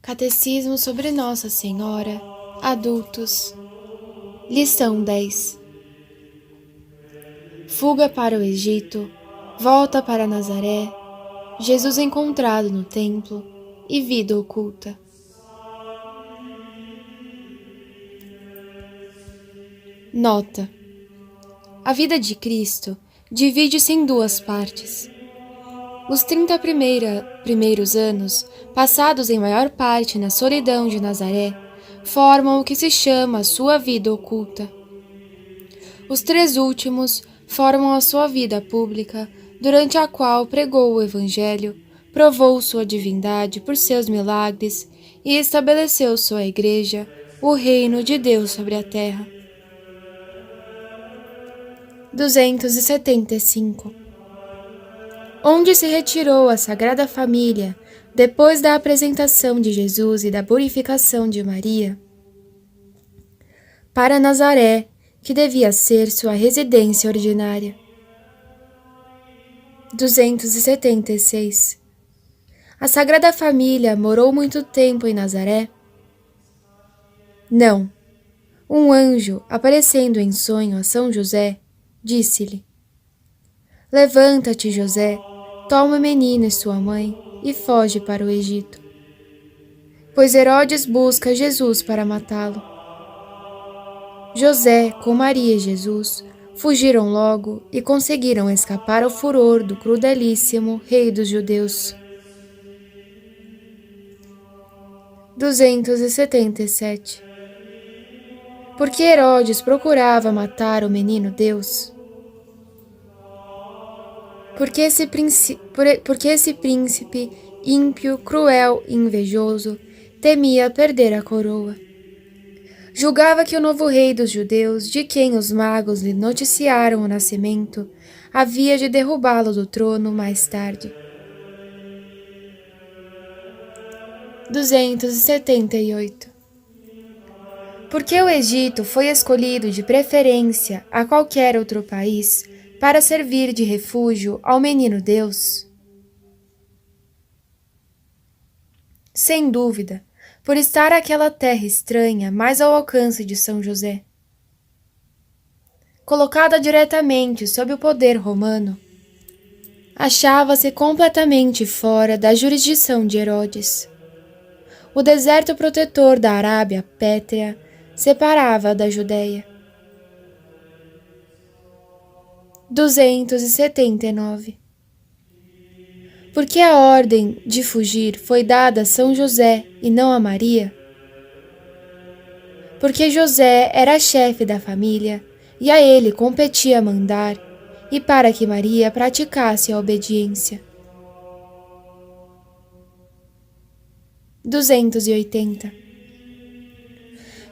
Catecismo sobre Nossa Senhora, adultos. Lição 10. Fuga para o Egito, volta para Nazaré, Jesus encontrado no templo e vida oculta. Nota: a vida de Cristo divide-se em duas partes. Os 30 primeiros anos, passados em maior parte na solidão de Nazaré, formam o que se chama a sua vida oculta. Os 3 últimos formam a sua vida pública, durante a qual pregou o Evangelho, provou sua divindade por seus milagres e estabeleceu sua Igreja, o reino de Deus sobre a terra. 275. Onde se retirou a Sagrada Família depois da apresentação de Jesus e da purificação de Maria? Para Nazaré, que devia ser sua residência ordinária. 276. A Sagrada Família morou muito tempo em Nazaré? Não. Um anjo, aparecendo em sonho a São José, disse-lhe: Levanta-te, José, toma o menino e sua mãe e foge para o Egito, pois Herodes busca Jesus para matá-lo. José, com Maria e Jesus, fugiram logo e conseguiram escapar ao furor do crudelíssimo rei dos judeus. 277. Por que Herodes procurava matar o menino Deus? Porque esse príncipe ímpio, cruel e invejoso temia perder a coroa. Julgava que o novo rei dos judeus, de quem os magos lhe noticiaram o nascimento, havia de derrubá-lo do trono mais tarde. 278. Porque o Egito foi escolhido de preferência a qualquer outro país para servir de refúgio ao menino Deus? Sem dúvida, por estar aquela terra estranha mais ao alcance de São José. Colocada diretamente sob o poder romano, achava-se completamente fora da jurisdição de Herodes. O deserto protetor da Arábia pétrea separava da Judéia. 279. Porque a ordem de fugir foi dada a São José e não a Maria? Porque José era chefe da família e a ele competia mandar, e para que Maria praticasse a obediência. 280.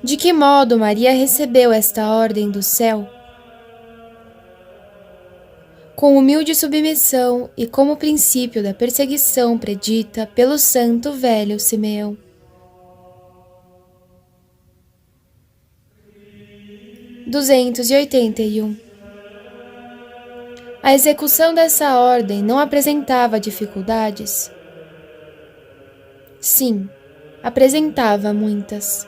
De que modo Maria recebeu esta ordem do céu? Com humilde submissão e como princípio da perseguição predita pelo santo velho Simeão. 281. A execução dessa ordem não apresentava dificuldades? Sim, apresentava muitas.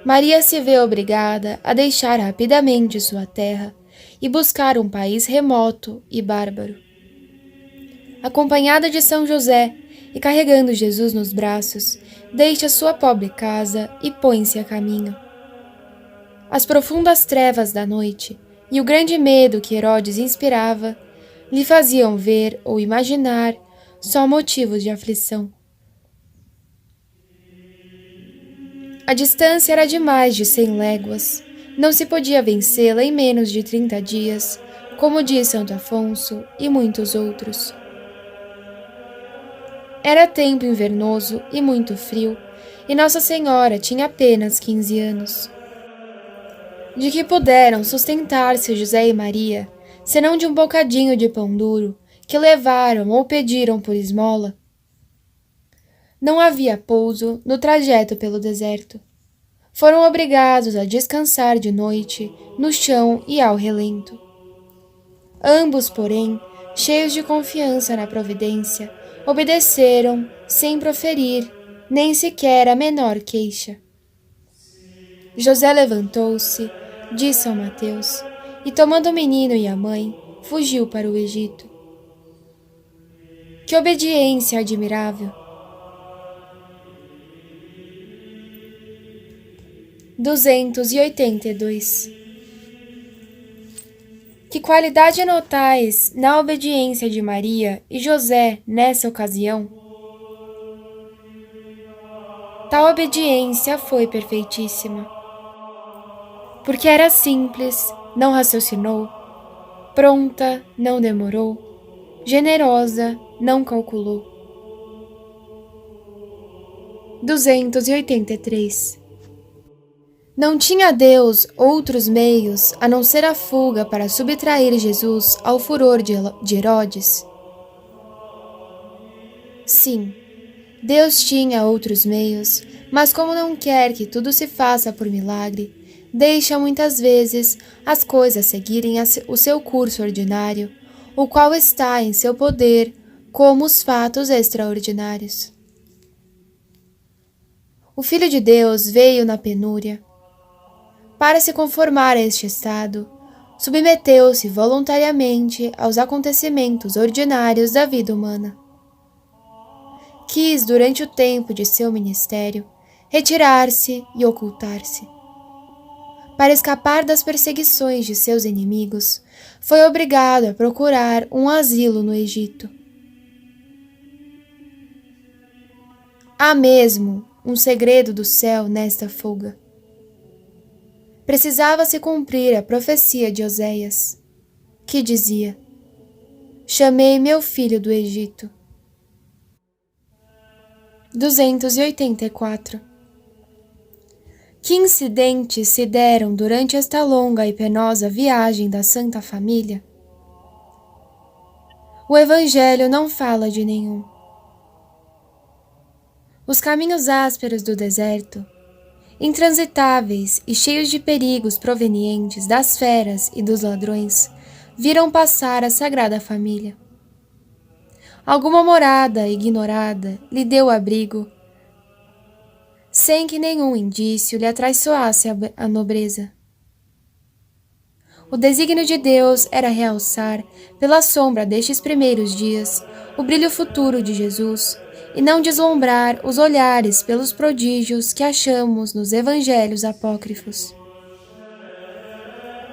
Maria se vê obrigada a deixar rapidamente sua terra e buscar um país remoto e bárbaro. Acompanhada de São José e carregando Jesus nos braços, deixa sua pobre casa e põe-se a caminho. As profundas trevas da noite e o grande medo que Herodes inspirava lhe faziam ver ou imaginar só motivos de aflição. A distância era de mais de 100 léguas. Não se podia vencê-la em menos de 30 dias, como diz Santo Afonso e muitos outros. Era tempo invernoso e muito frio, e Nossa Senhora tinha apenas 15 anos. De que puderam sustentar-se José e Maria, senão de um bocadinho de pão duro, que levaram ou pediram por esmola? Não havia pouso no trajeto pelo deserto. Foram obrigados a descansar de noite, no chão e ao relento. Ambos, porém, cheios de confiança na providência, obedeceram sem proferir nem sequer a menor queixa. José levantou-se, disse ao Mateus, e tomando o menino e a mãe, fugiu para o Egito. Que obediência admirável! 282. Que qualidade notais na obediência de Maria e José nessa ocasião? Tal obediência foi perfeitíssima. Porque era simples, não raciocinou, pronta, não demorou, generosa, não calculou. 283. Não tinha Deus outros meios a não ser a fuga para subtrair Jesus ao furor de Herodes? Sim, Deus tinha outros meios, mas como não quer que tudo se faça por milagre, deixa muitas vezes as coisas seguirem o seu curso ordinário, o qual está em seu poder, como os fatos extraordinários. O Filho de Deus veio na penúria. Para se conformar a este estado, submeteu-se voluntariamente aos acontecimentos ordinários da vida humana. Quis, durante o tempo de seu ministério, retirar-se e ocultar-se. Para escapar das perseguições de seus inimigos, foi obrigado a procurar um asilo no Egito. Há mesmo um segredo do céu nesta fuga. Precisava se cumprir a profecia de Oséias, que dizia: Chamei meu filho do Egito. 284. Que incidentes se deram durante esta longa e penosa viagem da Santa Família? O Evangelho não fala de nenhum. Os caminhos ásperos do deserto, intransitáveis e cheios de perigos provenientes das feras e dos ladrões, viram passar a Sagrada Família. Alguma morada ignorada lhe deu abrigo, sem que nenhum indício lhe atraiçoasse a nobreza. O desígnio de Deus era realçar, pela sombra destes primeiros dias, o brilho futuro de Jesus, e não deslumbrar os olhares pelos prodígios que achamos nos evangelhos apócrifos.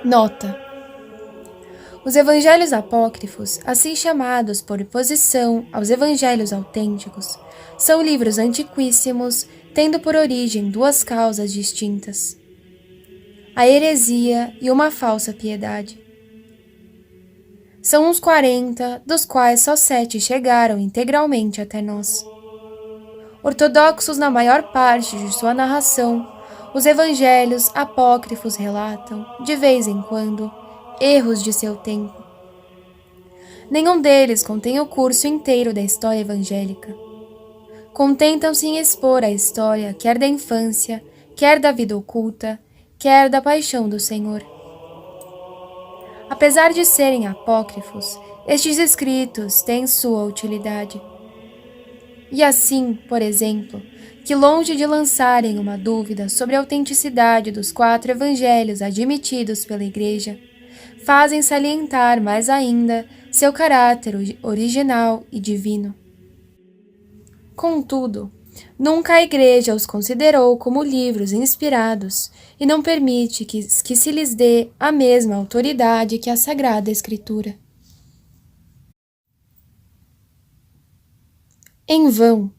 Nota: os evangelhos apócrifos, assim chamados por oposição aos evangelhos autênticos, são livros antiquíssimos, tendo por origem duas causas distintas: a heresia e uma falsa piedade. São uns 40, dos quais só 7 chegaram integralmente até nós. Ortodoxos na maior parte de sua narração, os evangelhos apócrifos relatam, de vez em quando, erros de seu tempo. Nenhum deles contém o curso inteiro da história evangélica. Contentam-se em expor a história quer da infância, quer da vida oculta, quer da paixão do Senhor. Apesar de serem apócrifos, estes escritos têm sua utilidade. E assim, por exemplo, que longe de lançarem uma dúvida sobre a autenticidade dos 4 evangelhos admitidos pela Igreja, fazem salientar mais ainda seu caráter original e divino. Contudo, nunca a Igreja os considerou como livros inspirados e não permite que se lhes dê a mesma autoridade que a Sagrada Escritura. Em vão,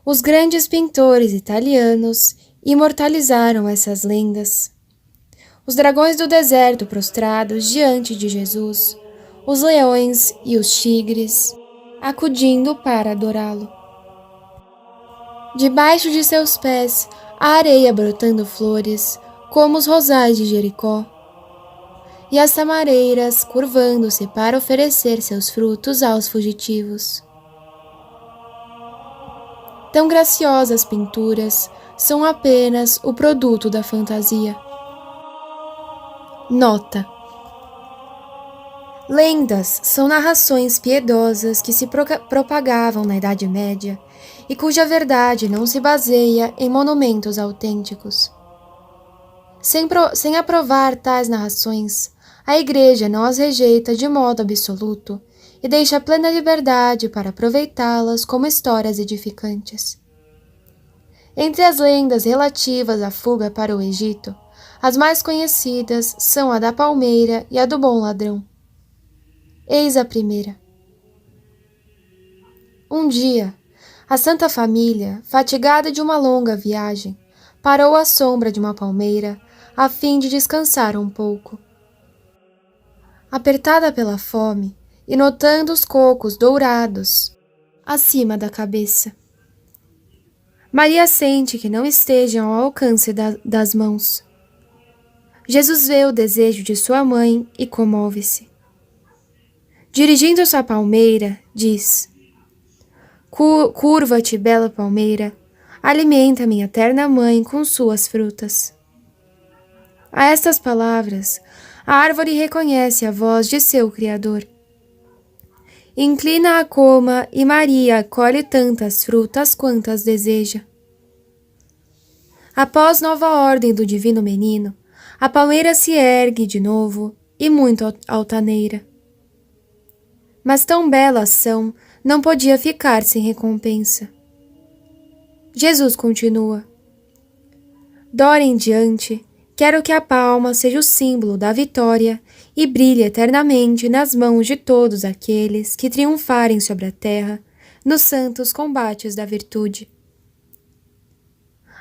os grandes pintores italianos imortalizaram essas lendas. Os dragões do deserto prostrados diante de Jesus, os leões e os tigres, acudindo para adorá-lo. Debaixo de seus pés, a areia brotando flores, como os rosais de Jericó, e as tamareiras curvando-se para oferecer seus frutos aos fugitivos. Tão graciosas pinturas são apenas o produto da fantasia. Nota: Lendas são narrações piedosas que se propagavam na Idade Média e cuja verdade não se baseia em monumentos autênticos. Sem aprovar tais narrações, a Igreja não as rejeita de modo absoluto e deixa plena liberdade para aproveitá-las como histórias edificantes. Entre as lendas relativas à fuga para o Egito, as mais conhecidas são a da palmeira e a do bom ladrão. Eis a primeira. Um dia, a Santa Família, fatigada de uma longa viagem, parou à sombra de uma palmeira a fim de descansar um pouco. Apertada pela fome e notando os cocos dourados acima da cabeça, Maria sente que não estejam ao alcance das mãos. Jesus vê o desejo de sua mãe e comove-se. Dirigindo-se à palmeira, diz: Curva-te, bela palmeira, alimenta minha terna mãe com suas frutas. A estas palavras, a árvore reconhece a voz de seu Criador. Inclina a coma e Maria colhe tantas frutas quantas deseja. Após nova ordem do divino menino, a palmeira se ergue de novo e muito altaneira. Mas tão bela ação não podia ficar sem recompensa. Jesus continua: Dora em diante, quero que a palma seja o símbolo da vitória e brilhe eternamente nas mãos de todos aqueles que triunfarem sobre a terra nos santos combates da virtude.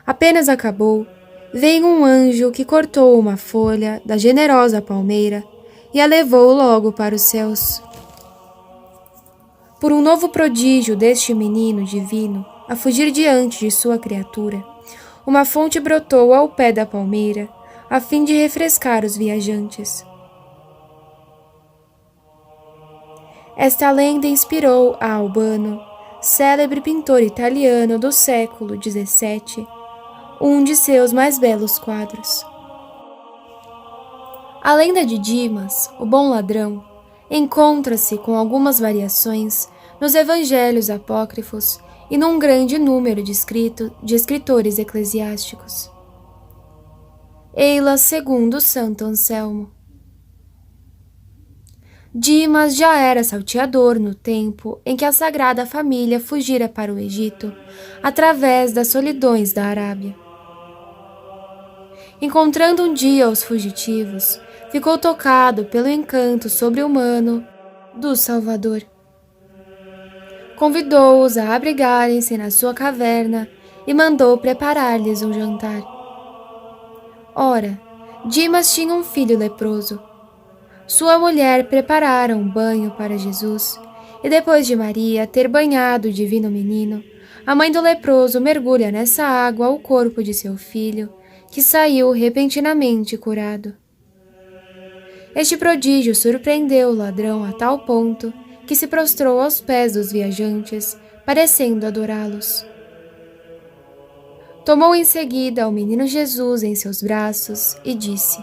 Apenas acabou, veio um anjo que cortou uma folha da generosa palmeira e a levou logo para os céus. Por um novo prodígio deste menino divino, a fugir diante de sua criatura, uma fonte brotou ao pé da palmeira, a fim de refrescar os viajantes. Esta lenda inspirou a Albano, célebre pintor italiano do século XVII, um de seus mais belos quadros. A lenda de Dimas, o bom ladrão, encontra-se com algumas variações nos evangelhos apócrifos e num grande número de escritores eclesiásticos. Ei-la segundo Santo Anselmo. Dimas já era salteador no tempo em que a Sagrada Família fugira para o Egito através das solidões da Arábia. Encontrando um dia os fugitivos, ficou tocado pelo encanto sobre-humano do Salvador. Convidou-os a abrigarem-se na sua caverna e mandou preparar-lhes um jantar. Ora, Dimas tinha um filho leproso. Sua mulher preparara um banho para Jesus, e depois de Maria ter banhado o divino menino, a mãe do leproso mergulha nessa água o corpo de seu filho, que saiu repentinamente curado. Este prodígio surpreendeu o ladrão a tal ponto que se prostrou aos pés dos viajantes, parecendo adorá-los. Tomou em seguida o menino Jesus em seus braços e disse: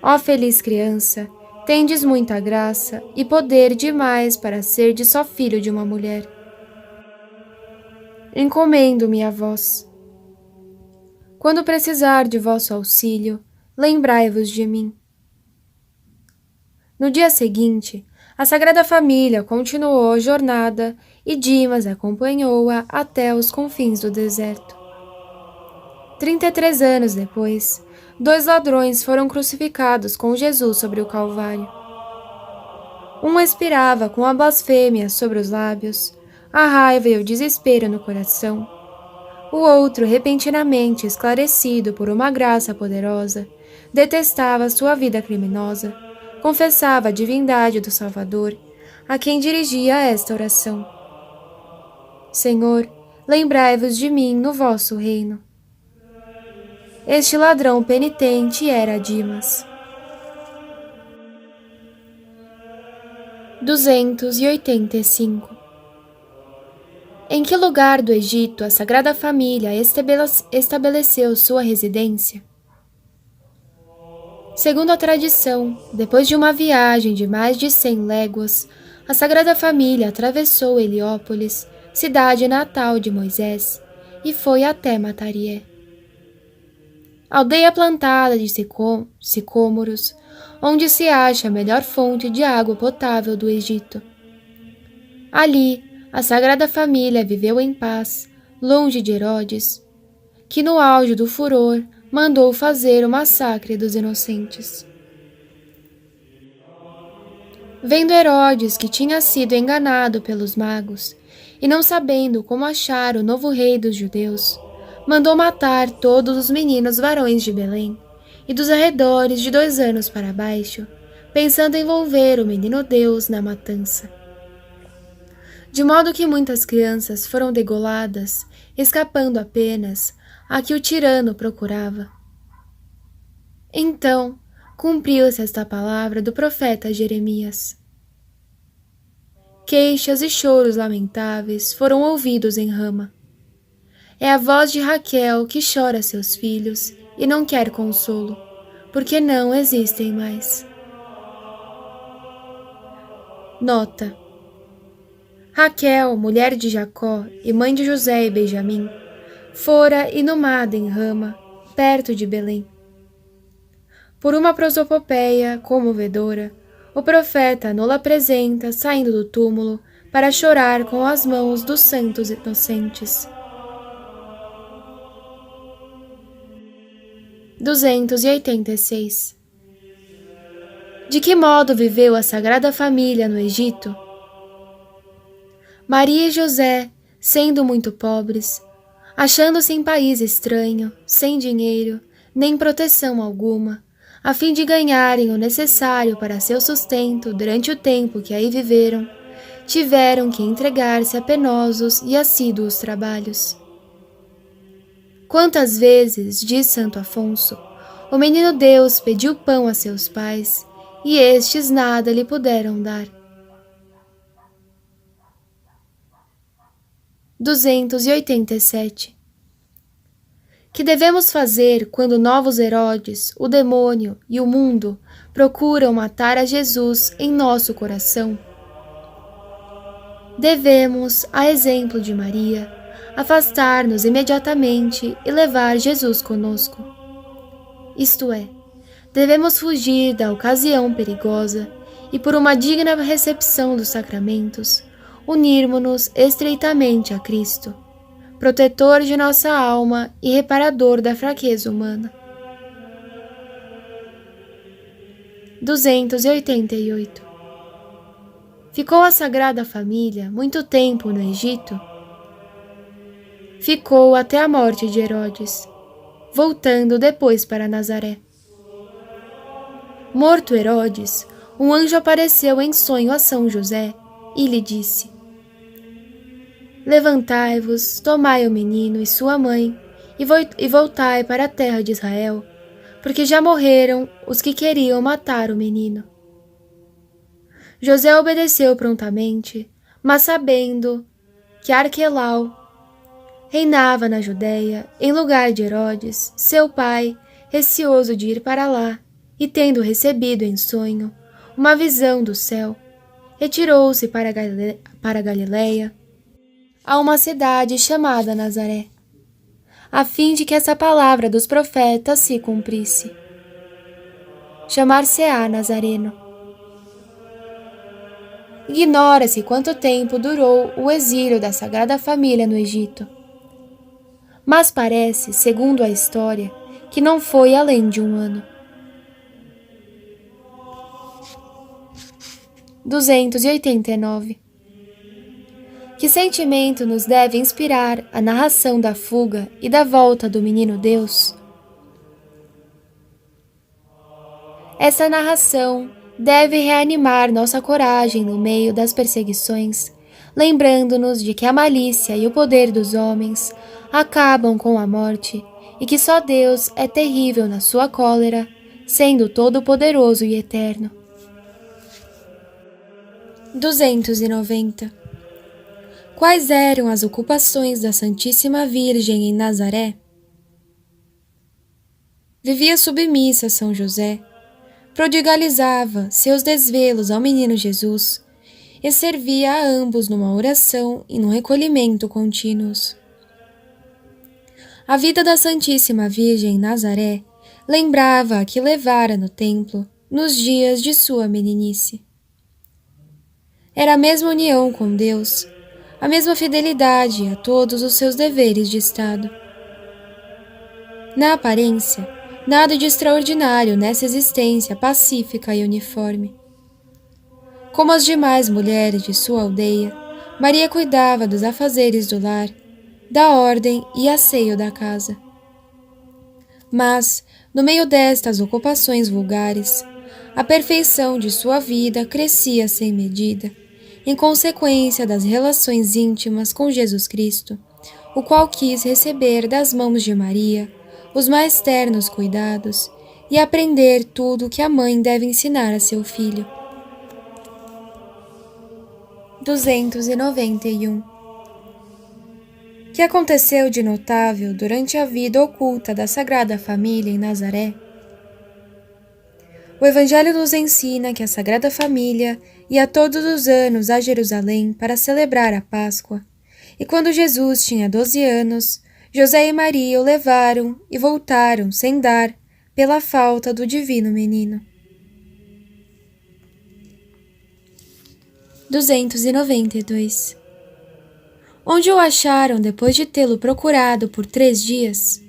Ó feliz criança, tendes muita graça e poder demais para serdes só filho de uma mulher. Encomendo-me a vós. Quando precisar de vosso auxílio, lembrai-vos de mim. No dia seguinte, a Sagrada Família continuou a jornada e Dimas acompanhou-a até os confins do deserto. 33 anos depois, 2 ladrões foram crucificados com Jesus sobre o Calvário. Um expirava com a blasfêmia sobre os lábios, a raiva e o desespero no coração. O outro, repentinamente esclarecido por uma graça poderosa, detestava sua vida criminosa, confessava a divindade do Salvador, a quem dirigia esta oração: Senhor, lembrai-vos de mim no vosso reino. Este ladrão penitente era Dimas. 285. Em que lugar do Egito a Sagrada Família estabeleceu sua residência? Segundo a tradição, depois de uma viagem de mais de 100 léguas, a Sagrada Família atravessou Heliópolis, cidade natal de Moisés, e foi até Matarié. Aldeia plantada de sicômoros, onde se acha a melhor fonte de água potável do Egito. Ali, a Sagrada Família viveu em paz, longe de Herodes, que no auge do furor mandou fazer o massacre dos inocentes. Vendo Herodes que tinha sido enganado pelos magos, e não sabendo como achar o novo rei dos judeus, mandou matar todos os meninos varões de Belém e dos arredores de 2 anos para baixo, pensando envolver o menino Deus na matança. De modo que muitas crianças foram degoladas, escapando apenas a que o tirano procurava. Então, cumpriu-se esta palavra do profeta Jeremias. Queixas e choros lamentáveis foram ouvidos em Rama. É a voz de Raquel que chora seus filhos e não quer consolo, porque não existem mais. Nota: Raquel, mulher de Jacó e mãe de José e Benjamim, fora inumada em Rama, perto de Belém. Por uma prosopopeia comovedora, o profeta nola apresenta saindo do túmulo para chorar com as mãos dos santos inocentes. 286. De que modo viveu a Sagrada Família no Egito? Maria e José, sendo muito pobres, achando-se em país estranho, sem dinheiro, nem proteção alguma, a fim de ganharem o necessário para seu sustento durante o tempo que aí viveram, tiveram que entregar-se a penosos e assíduos trabalhos. Quantas vezes, diz Santo Afonso, o menino Deus pediu pão a seus pais, e estes nada lhe puderam dar. 287. Que devemos fazer quando novos Herodes, o demônio e o mundo procuram matar a Jesus em nosso coração? Devemos, a exemplo de Maria, afastar-nos imediatamente e levar Jesus conosco. Isto é, devemos fugir da ocasião perigosa e, por uma digna recepção dos sacramentos, unirmos-nos estreitamente a Cristo, protetor de nossa alma e reparador da fraqueza humana. 288. Ficou a Sagrada Família muito tempo no Egito? Ficou até a morte de Herodes, voltando depois para Nazaré. Morto Herodes, um anjo apareceu em sonho a São José e lhe disse: Levantai-vos, tomai o menino e sua mãe, e voltai para a terra de Israel, porque já morreram os que queriam matar o menino. José obedeceu prontamente, mas sabendo que Arquelau reinava na Judéia, em lugar de Herodes, seu pai, receoso de ir para lá, e tendo recebido em sonho uma visão do céu, retirou-se para Galiléia, a uma cidade chamada Nazaré, a fim de que essa palavra dos profetas se cumprisse. Chamar-se-á Nazareno. Ignora-se quanto tempo durou o exílio da Sagrada Família no Egito, mas parece, segundo a história, que não foi além de 1 ano. 289. Que sentimento nos deve inspirar a narração da fuga e da volta do menino Deus? Essa narração deve reanimar nossa coragem no meio das perseguições, lembrando-nos de que a malícia e o poder dos homens acabam com a morte e que só Deus é terrível na sua cólera, sendo todo-poderoso e eterno. 290. Quais eram as ocupações da Santíssima Virgem em Nazaré? Vivia submissa a São José, prodigalizava seus desvelos ao menino Jesus e servia a ambos numa oração e num recolhimento contínuos. A vida da Santíssima Virgem em Nazaré lembrava a que levara no templo nos dias de sua meninice. Era a mesma união com Deus, a mesma fidelidade a todos os seus deveres de Estado. Na aparência, nada de extraordinário nessa existência pacífica e uniforme. Como as demais mulheres de sua aldeia, Maria cuidava dos afazeres do lar, da ordem e asseio da casa. Mas, no meio destas ocupações vulgares, a perfeição de sua vida crescia sem medida, em consequência das relações íntimas com Jesus Cristo, o qual quis receber das mãos de Maria os mais ternos cuidados e aprender tudo o que a mãe deve ensinar a seu filho. 291. Que aconteceu de notável durante a vida oculta da Sagrada Família em Nazaré? O Evangelho nos ensina que a Sagrada Família ia todos os anos a Jerusalém para celebrar a Páscoa, e quando Jesus tinha 12 anos, José e Maria o levaram e voltaram sem dar, pela falta do divino menino. 292. Onde o acharam depois de tê-lo procurado por 3 dias?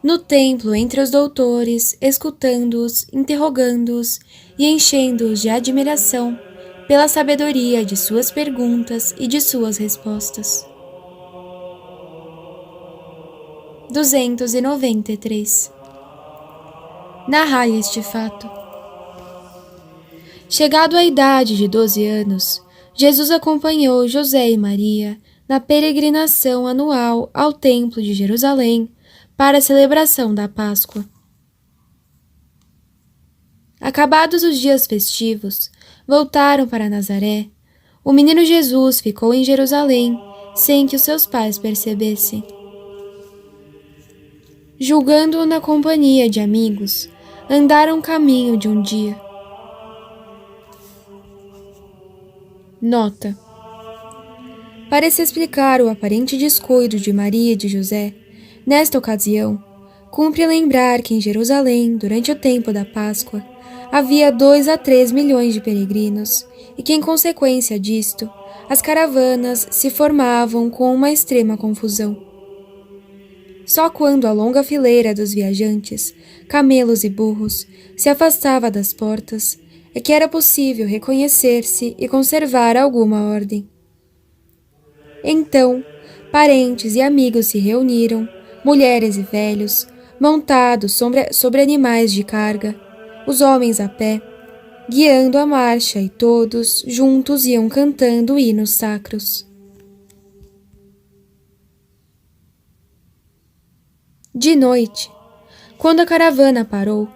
No templo, entre os doutores, escutando-os, interrogando-os e enchendo-os de admiração pela sabedoria de suas perguntas e de suas respostas. 293. Narrai este fato. Chegado à idade de 12 anos, Jesus acompanhou José e Maria na peregrinação anual ao Templo de Jerusalém para a celebração da Páscoa. Acabados os dias festivos, voltaram para Nazaré. O menino Jesus ficou em Jerusalém sem que os seus pais percebessem. Julgando-o na companhia de amigos, andaram caminho de um dia. Nota: para se explicar o aparente descuido de Maria e de José, nesta ocasião, cumpre lembrar que em Jerusalém, durante o tempo da Páscoa, havia 2 a 3 milhões de peregrinos e que, em consequência disto, as caravanas se formavam com uma extrema confusão. Só quando a longa fileira dos viajantes, camelos e burros, se afastava das portas, é que era possível reconhecer-se e conservar alguma ordem. Então, parentes e amigos se reuniram, mulheres e velhos, montados sobre animais de carga, os homens a pé, guiando a marcha, e todos juntos iam cantando hinos sacros. De noite, quando a caravana parou,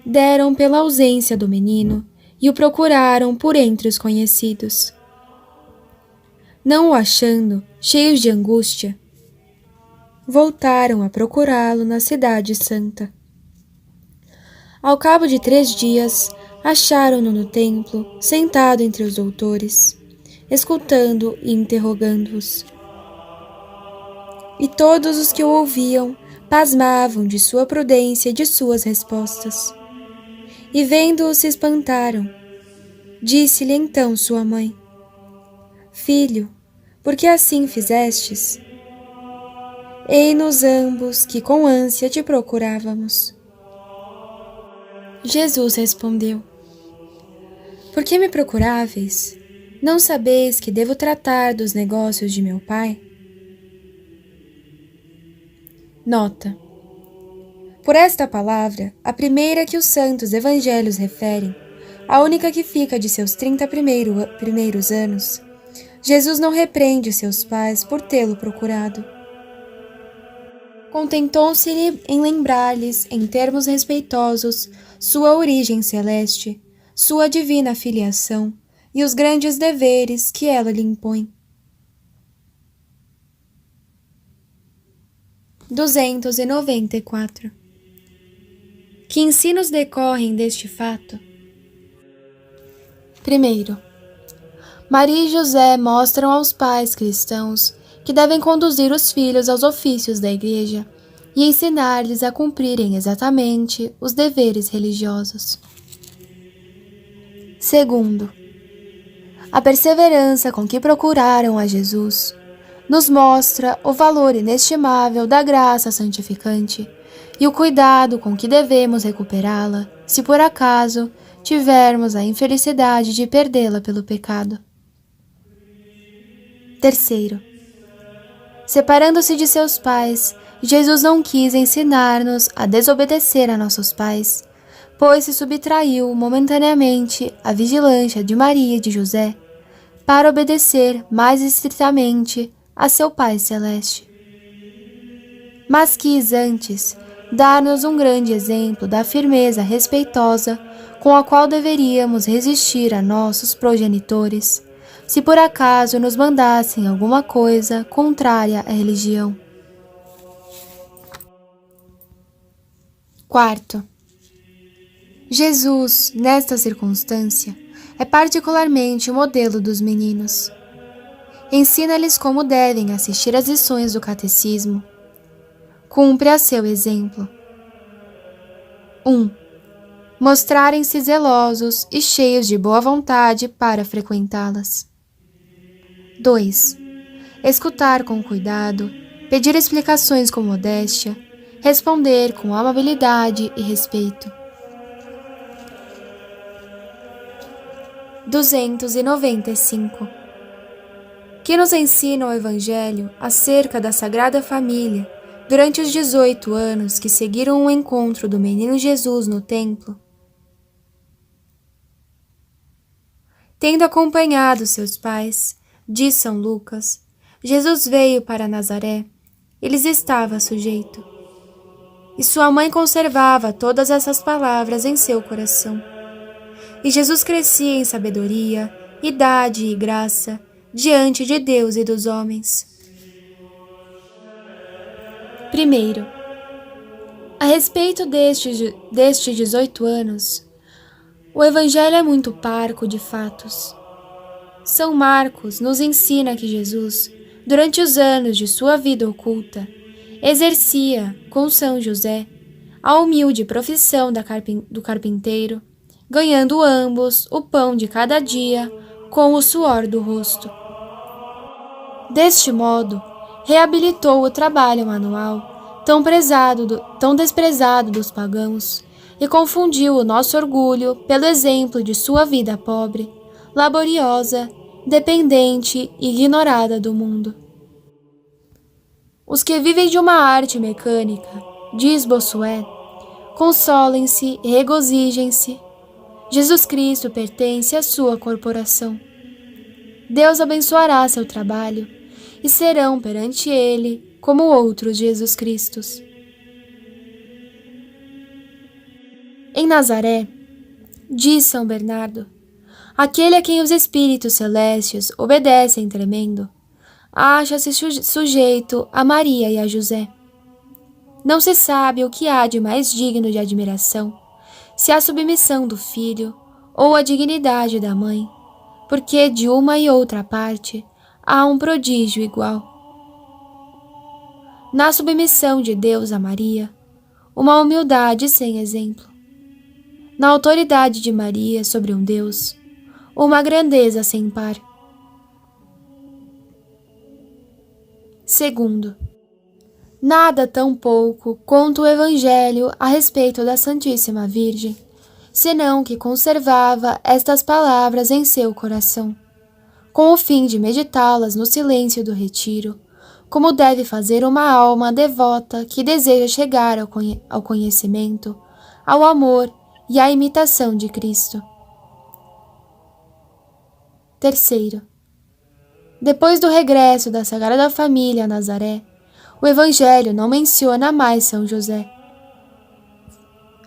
deram pela ausência do menino e o procuraram por entre os conhecidos. Não o achando, cheios de angústia, voltaram a procurá-lo na Cidade Santa. Ao cabo de 3 dias, acharam-no no templo, sentado entre os doutores, escutando e interrogando-os. E todos os que o ouviam pasmavam de sua prudência e de suas respostas. E vendo-o se espantaram. Disse-lhe então sua mãe: Filho, por que assim fizestes? Ei-nos ambos que com ânsia te procurávamos. Jesus respondeu: Por que me procuráveis? Não sabeis que devo tratar dos negócios de meu Pai? Nota: por esta palavra, a primeira que os santos evangelhos referem, a única que fica de seus 30 primeiros anos, Jesus não repreende seus pais por tê-lo procurado. Contentou-se-lhe em lembrar-lhes, em termos respeitosos, sua origem celeste, sua divina filiação e os grandes deveres que ela lhe impõe. 294. Que ensinos decorrem deste fato? Primeiro, Maria e José mostram aos pais cristãos que devem conduzir os filhos aos ofícios da Igreja e ensinar-lhes a cumprirem exatamente os deveres religiosos. Segundo, a perseverança com que procuraram a Jesus nos mostra o valor inestimável da graça santificante e o cuidado com que devemos recuperá-la se por acaso tivermos a infelicidade de perdê-la pelo pecado. Terceiro, separando-se de seus pais, Jesus não quis ensinar-nos a desobedecer a nossos pais, pois se subtraiu momentaneamente à vigilância de Maria e de José para obedecer mais estritamente a seu Pai Celeste. Mas quis antes dar-nos um grande exemplo da firmeza respeitosa com a qual deveríamos resistir a nossos progenitores, se por acaso nos mandassem alguma coisa contrária à religião. Quarto, Jesus, nesta circunstância, é particularmente o modelo dos meninos. Ensina-lhes como devem assistir às lições do catecismo. Cumpre a seu exemplo. 1. Mostrarem-se zelosos e cheios de boa vontade para frequentá-las. 2. Escutar com cuidado, pedir explicações com modéstia, responder com amabilidade e respeito. 295. Que nos ensina o Evangelho acerca da Sagrada Família durante os 18 anos que seguiram o encontro do menino Jesus no templo? Tendo acompanhado seus pais, diz São Lucas, Jesus veio para Nazaré e lhes estava sujeito. E sua mãe conservava todas essas palavras em seu coração. E Jesus crescia em sabedoria, idade e graça diante de Deus e dos homens. Primeiro, a respeito destes 18 anos, o Evangelho é muito parco de fatos. São Marcos nos ensina que Jesus, durante os anos de sua vida oculta, exercia, com São José, a humilde profissão do carpinteiro, ganhando ambos o pão de cada dia com o suor do rosto. Deste modo, reabilitou o trabalho manual, tão desprezado dos pagãos, e confundiu o nosso orgulho pelo exemplo de sua vida pobre, laboriosa, dependente e ignorada do mundo. Os que vivem de uma arte mecânica, diz Bossuet, consolem-se e regozijem-se. Jesus Cristo pertence à sua corporação. Deus abençoará seu trabalho e serão perante ele como outros Jesus Cristos. Em Nazaré, diz São Bernardo, aquele a quem os espíritos celestes obedecem tremendo, acha-se sujeito a Maria e a José. Não se sabe o que há de mais digno de admiração, se a submissão do filho ou a dignidade da mãe, porque de uma e outra parte há um prodígio igual. Na submissão de Deus a Maria, uma humildade sem exemplo. Na autoridade de Maria sobre um Deus, uma grandeza sem par. Segundo, nada tão pouco conta o Evangelho a respeito da Santíssima Virgem, senão que conservava estas palavras em seu coração, com o fim de meditá-las no silêncio do retiro, como deve fazer uma alma devota que deseja chegar ao conhecimento, ao amor e à imitação de Cristo. Terceiro, depois do regresso da Sagrada Família a Nazaré, o Evangelho não menciona mais São José.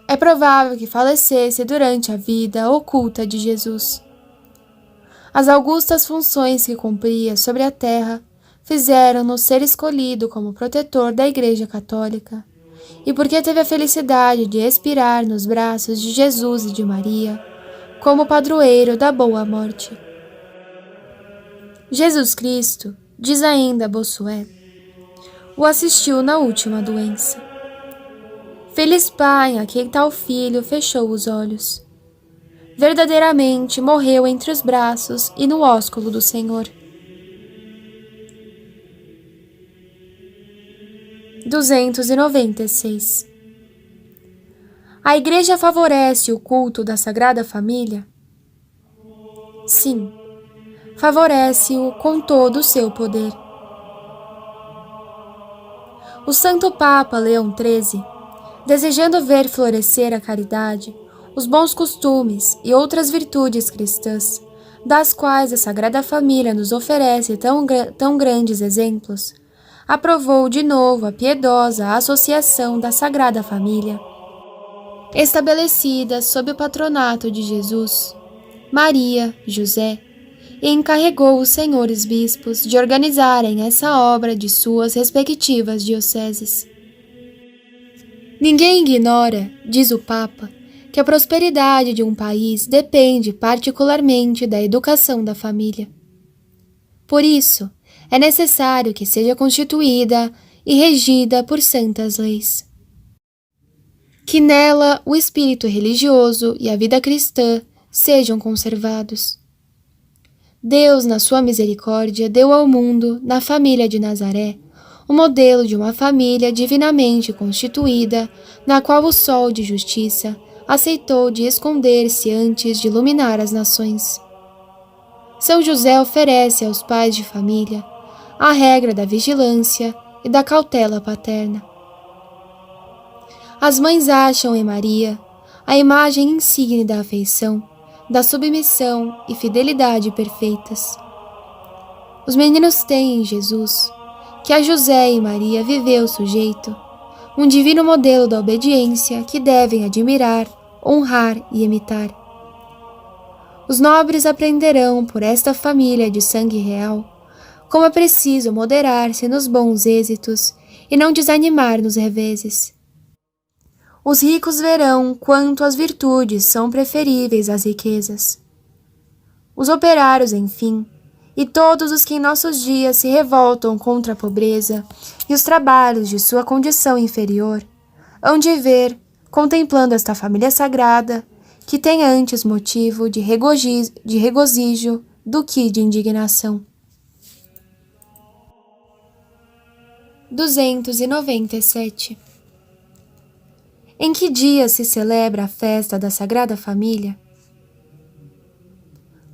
É provável que falecesse durante a vida oculta de Jesus. As augustas funções que cumpria sobre a terra fizeram-no ser escolhido como protetor da Igreja Católica e porque teve a felicidade de expirar nos braços de Jesus e de Maria, como padroeiro da boa morte. Jesus Cristo, diz ainda Bossuet, o assistiu na última doença. Feliz pai a quem tal filho fechou os olhos. Verdadeiramente morreu entre os braços e no ósculo do Senhor. 296. A Igreja favorece o culto da Sagrada Família? Sim, favorece-o com todo o seu poder. O Santo Papa Leão XIII, desejando ver florescer a caridade, os bons costumes e outras virtudes cristãs, das quais a Sagrada Família nos oferece tão grandes exemplos, aprovou de novo a piedosa Associação da Sagrada Família, estabelecida sob o patronato de Jesus, Maria, José, e encarregou os senhores bispos de organizarem essa obra de suas respectivas dioceses. Ninguém ignora, diz o Papa, que a prosperidade de um país depende particularmente da educação da família. Por isso, é necessário que seja constituída e regida por santas leis. Que nela o espírito religioso e a vida cristã sejam conservados. Deus, na sua misericórdia, deu ao mundo, na família de Nazaré, o modelo de uma família divinamente constituída, na qual o sol de justiça aceitou de esconder-se antes de iluminar as nações. São José oferece aos pais de família a regra da vigilância e da cautela paterna. As mães acham em Maria a imagem insigne da afeição, da submissão e fidelidade perfeitas. Os meninos têm em Jesus, que a José e Maria viveu sujeito, um divino modelo da obediência que devem admirar, honrar e imitar. Os nobres aprenderão por esta família de sangue real como é preciso moderar-se nos bons êxitos e não desanimar nos reveses. Os ricos verão quanto as virtudes são preferíveis às riquezas. Os operários, enfim, e todos os que em nossos dias se revoltam contra a pobreza e os trabalhos de sua condição inferior, hão de ver, contemplando esta família sagrada, que tem antes motivo de regozijo do que de indignação. 297. Em que dia se celebra a festa da Sagrada Família?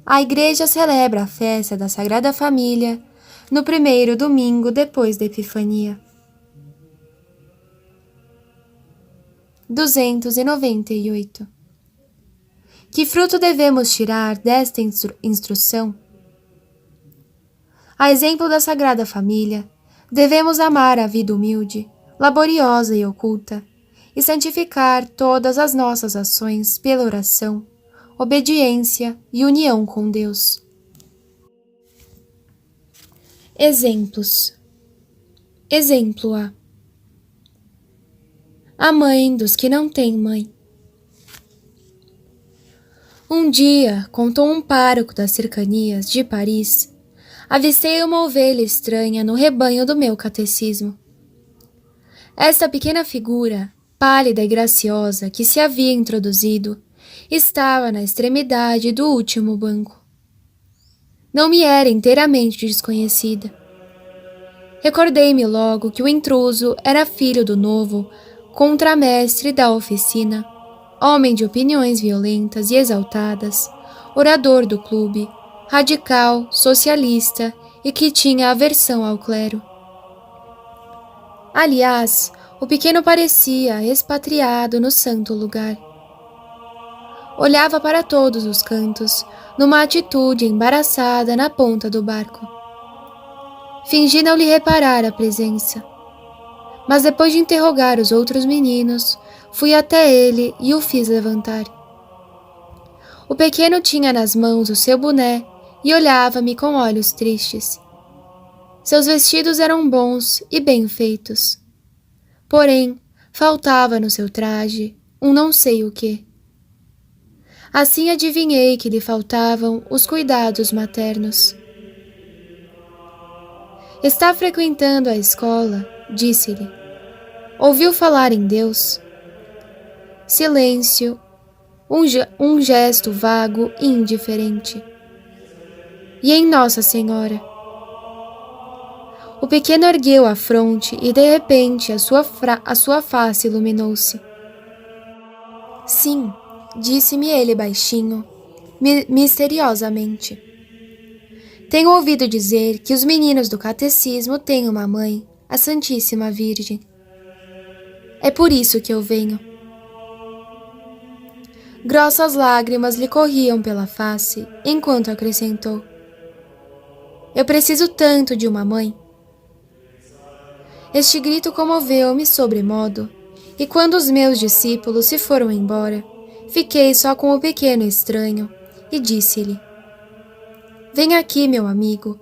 A Igreja celebra a festa da Sagrada Família no primeiro domingo depois da Epifania. 298. Que fruto devemos tirar desta instrução? A exemplo da Sagrada Família, devemos amar a vida humilde, laboriosa e oculta, e santificar todas as nossas ações pela oração, obediência e união com Deus. Exemplos. Exemplo A. A mãe dos que não têm mãe. Um dia, contou um pároco das cercanias de Paris, avistei uma ovelha estranha no rebanho do meu catecismo. Esta pequena figura, pálida e graciosa, que se havia introduzido, estava na extremidade do último banco. Não me era inteiramente desconhecida. Recordei-me logo que o intruso era filho do novo contramestre da oficina, homem de opiniões violentas e exaltadas, orador do clube, radical, socialista e que tinha aversão ao clero. Aliás, o pequeno parecia expatriado no santo lugar. Olhava para todos os cantos, numa atitude embaraçada na ponta do barco. Fingi não lhe reparar a presença. Mas depois de interrogar os outros meninos, fui até ele e o fiz levantar. O pequeno tinha nas mãos o seu boné e olhava-me com olhos tristes. Seus vestidos eram bons e bem feitos. Porém, Faltava no seu traje um não sei o quê. Assim adivinhei que lhe faltavam os cuidados maternos. Está frequentando a escola? Disse-lhe. Ouviu falar em Deus? Silêncio, um gesto vago e indiferente. E em Nossa Senhora? O pequeno ergueu a fronte e, de repente, a sua face iluminou-se. Sim, disse-me ele baixinho, misteriosamente. Tenho ouvido dizer que os meninos do catecismo têm uma mãe, a Santíssima Virgem. É por isso que eu venho. Grossas lágrimas lhe corriam pela face, enquanto acrescentou. Eu preciso tanto de uma mãe. Este grito comoveu-me sobremodo, e quando os meus discípulos se foram embora, fiquei só com o pequeno estranho e disse-lhe: Vem aqui, meu amigo,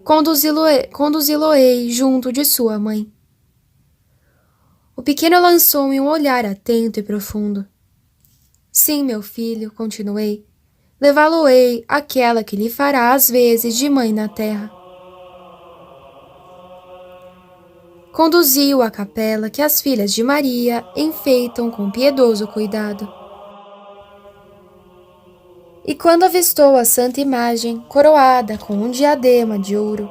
conduzi-lo-ei junto de sua mãe. O pequeno lançou-me um olhar atento e profundo. Sim, meu filho, continuei, levá-lo-ei àquela que lhe fará as vezes de mãe na terra. Conduzi-o à capela que as filhas de Maria enfeitam com piedoso cuidado. E quando avistou a santa imagem, coroada com um diadema de ouro,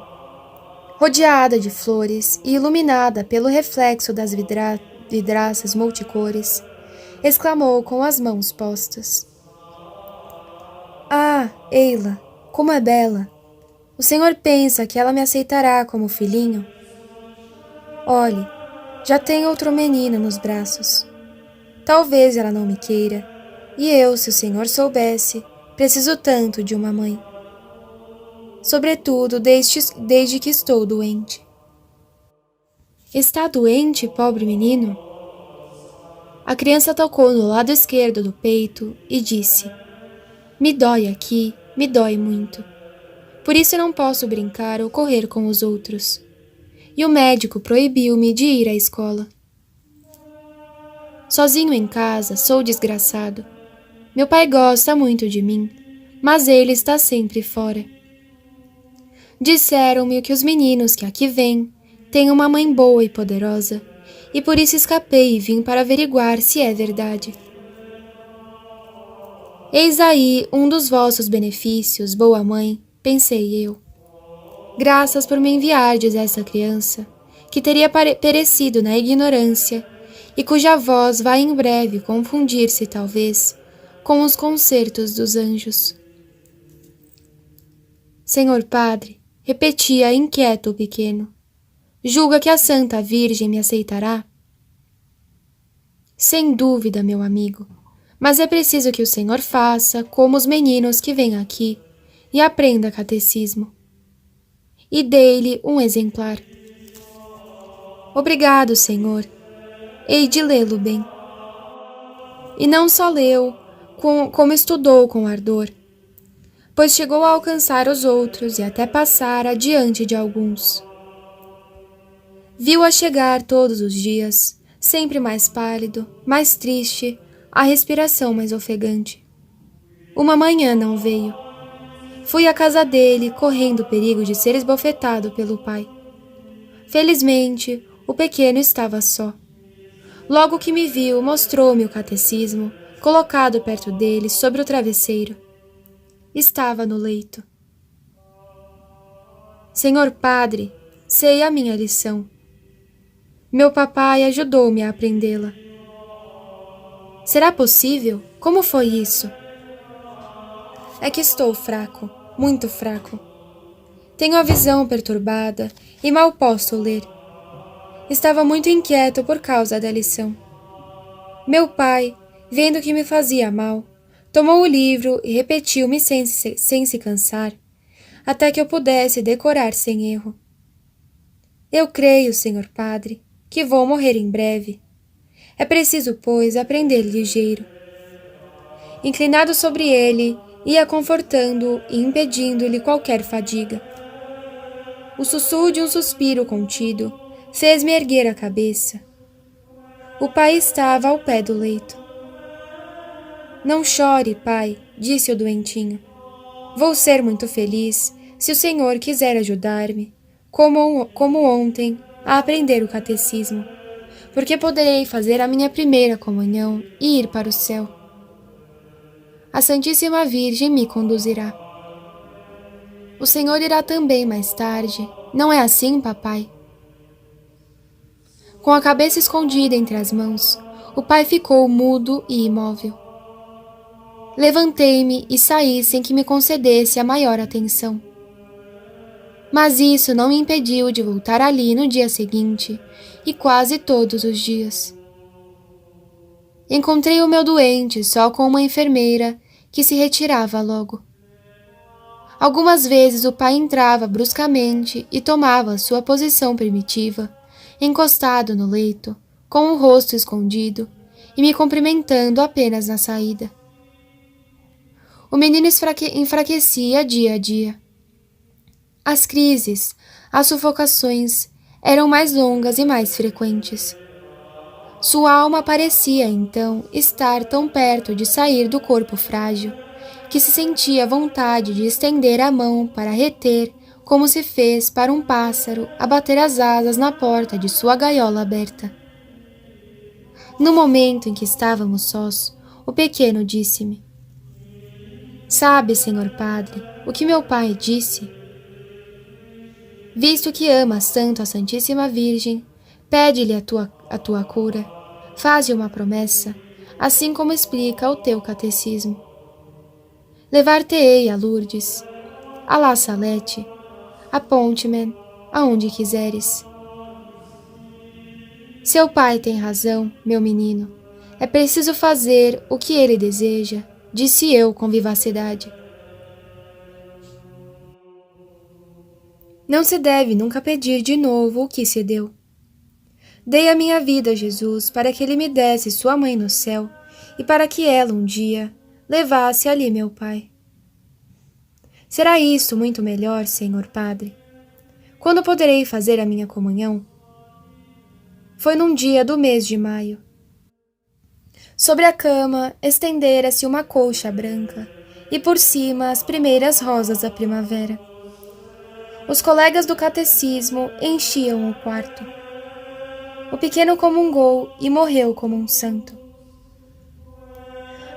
rodeada de flores e iluminada pelo reflexo das vidraças multicores, exclamou com as mãos postas. Ah, ei-la, como é bela! O Senhor pensa que ela me aceitará como filhinho? Olhe, já tenho outro menino nos braços. Talvez ela não me queira, e eu, se o Senhor soubesse, preciso tanto de uma mãe. Sobretudo desde que estou doente. Está doente, pobre menino? A criança tocou no lado esquerdo do peito e disse: Me dói aqui, me dói muito. Por isso não posso brincar ou correr com os outros. E o médico proibiu-me de ir à escola. Sozinho em casa, sou desgraçado. Meu pai gosta muito de mim, mas ele está sempre fora. Disseram-me que os meninos que aqui vêm têm uma mãe boa e poderosa, e por isso escapei e vim para averiguar se é verdade. Eis aí um dos vossos benefícios, boa mãe, pensei eu. Graças por me enviardes essa criança, que teria perecido na ignorância e cuja voz vai em breve confundir-se, talvez, com os concertos dos anjos. Senhor Padre, repetia inquieto o pequeno, julga que a Santa Virgem me aceitará? Sem dúvida, meu amigo, mas é preciso que o Senhor faça como os meninos que vêm aqui e aprenda catecismo. E dei-lhe um exemplar. Obrigado, Senhor. Hei de lê-lo bem. E não só leu, como estudou com ardor, pois chegou a alcançar os outros e até passar adiante de alguns. Viu-a chegar todos os dias, sempre mais pálido, mais triste, a respiração mais ofegante. Uma manhã não veio. Fui à casa dele, correndo o perigo de ser esbofetado pelo pai. Felizmente, o pequeno estava só. Logo que me viu, mostrou-me o catecismo, colocado perto dele sobre o travesseiro. Estava no leito. Senhor Padre, sei a minha lição. Meu papai ajudou-me a aprendê-la. Será possível? Como foi isso? É que estou fraco, muito fraco. Tenho a visão perturbada e mal posso ler. Estava muito inquieto por causa da lição. Meu pai, vendo que me fazia mal, tomou o livro e repetiu-me sem se cansar, até que eu pudesse decorar sem erro. Eu creio, Senhor Padre, que vou morrer em breve. É preciso, pois, aprender ligeiro. Inclinado sobre ele, ia confortando-o e impedindo-lhe qualquer fadiga. O sussurro de um suspiro contido fez-me erguer a cabeça. O pai estava ao pé do leito. Não chore, pai, disse o doentinho. Vou ser muito feliz se o senhor quiser ajudar-me, como ontem, a aprender o catecismo, porque poderei fazer a minha primeira comunhão e ir para o céu. A Santíssima Virgem me conduzirá. O senhor irá também mais tarde, não é assim, papai? Com a cabeça escondida entre as mãos, o pai ficou mudo e imóvel. Levantei-me e saí sem que me concedesse a maior atenção. Mas isso não me impediu de voltar ali no dia seguinte e quase todos os dias. Encontrei o meu doente só com uma enfermeira que se retirava logo. Algumas vezes o pai entrava bruscamente e tomava sua posição primitiva, encostado no leito, com o rosto escondido e me cumprimentando apenas na saída. O menino enfraquecia dia a dia. As crises, as sufocações eram mais longas e mais frequentes. Sua alma parecia, então, estar tão perto de sair do corpo frágil, que se sentia vontade de estender a mão para reter, como se fez para um pássaro a bater as asas na porta de sua gaiola aberta. No momento em que estávamos sós, o pequeno disse-me: Sabe, senhor padre, o que meu pai disse? Visto que amas tanto a Santíssima Virgem, pede-lhe a tua cura, faz-lhe uma promessa, assim como explica o teu catecismo. Levar-te-ei a Lourdes, a La Salette, a Ponteman, aonde quiseres. Seu pai tem razão, meu menino. É preciso fazer o que ele deseja, disse eu com vivacidade. Não se deve nunca pedir de novo o que se deu. Dei a minha vida a Jesus para que ele me desse sua mãe no céu e para que ela um dia levasse ali meu pai. Será isso muito melhor, senhor padre? Quando poderei fazer a minha comunhão? Foi num dia do mês de maio. Sobre a cama estendera-se uma colcha branca e por cima as primeiras rosas da primavera. Os colegas do catecismo enchiam o quarto. O pequeno comungou e morreu como um santo.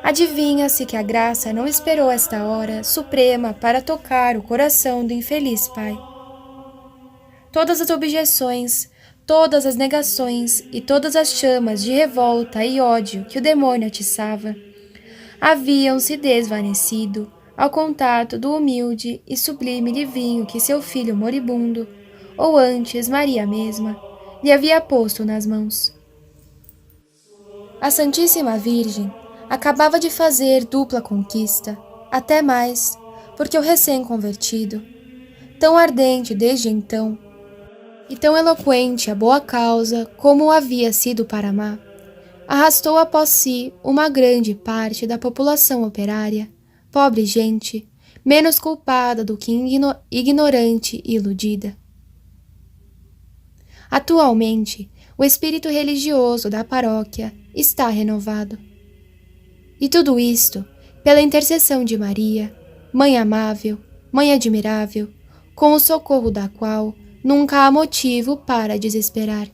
Adivinha-se que a graça não esperou esta hora suprema para tocar o coração do infeliz pai. Todas as objeções, todas as negações e todas as chamas de revolta e ódio que o demônio atiçava haviam se desvanecido ao contato do humilde e sublime livrinho que seu filho moribundo, ou antes Maria mesma, lhe havia posto nas mãos. A Santíssima Virgem acabava de fazer dupla conquista, até mais, porque o recém-convertido, tão ardente desde então, e tão eloquente a boa causa como o havia sido para Má, arrastou após si uma grande parte da população operária, pobre gente, menos culpada do que ignorante e iludida. Atualmente, o espírito religioso da paróquia está renovado. E tudo isto pela intercessão de Maria, Mãe amável, Mãe admirável, com o socorro da qual nunca há motivo para desesperar.